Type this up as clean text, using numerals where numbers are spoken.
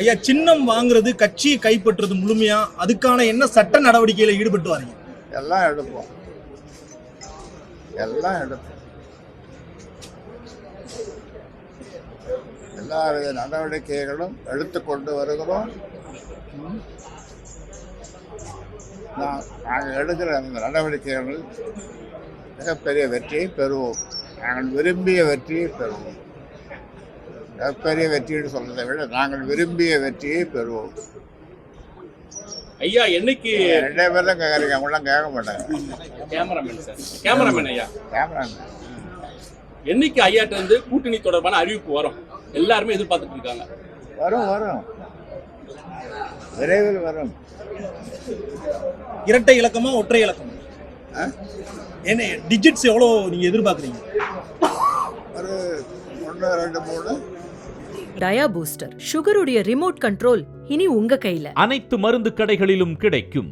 ஐயா, சின்னம் வாங்குறது, கட்சியை கைப்பற்றுறது முழுமையா அதுக்கான என்ன சட்ட நடவடிக்கையில ஈடுபட்டு வரீங்க? எல்லாம் எடுப்போம், எல்லாம் எடுப்போம். எல்லா வித நடவடிக்கைகளும் எடுத்துக்கொண்டு வருகிறோம். நாங்கள் எடுக்கிற அந்த நடவடிக்கைகள் மிகப்பெரிய வெற்றியை பெறுவோம். நாங்கள் விரும்பிய வெற்றியை பெறுவோம். மிகப்பெரிய வெற்றின்னு சொல்றதை விட நாங்கள் விரும்பிய வெற்றியை பெறுவோம். ஐயா, என்னைக்கு 2 பேர் தான் கேட்குறீங்க, அவங்களாம் கேட்க மாட்டாங்க. கேமராமேன் சார், கேமராமேன் ஐயா, கேமராமேன் என்னைக்கு ஐயாட்ட இருந்து கூட்டணி தொடர்பான அறிவிப்பு வரும்? எல்லாருமே எதிர்பார்த்துட்டு இருக்காங்க. வரும், வரும், விரைவில் வரும். இரட்டை இலக்கமா ஒற்றை இலக்கமா? என்ன டிஜிட்ஸ் எவ்வளோ நீங்க எதிர்பார்க்குறீங்க? ஒரு 1, 2, 3. டயா பூஸ்டர் சுகருடைய ரிமோட் கண்ட்ரோல் இனி உங்க கையில. அனைத்து மருந்து கடைகளிலும் கிடைக்கும்.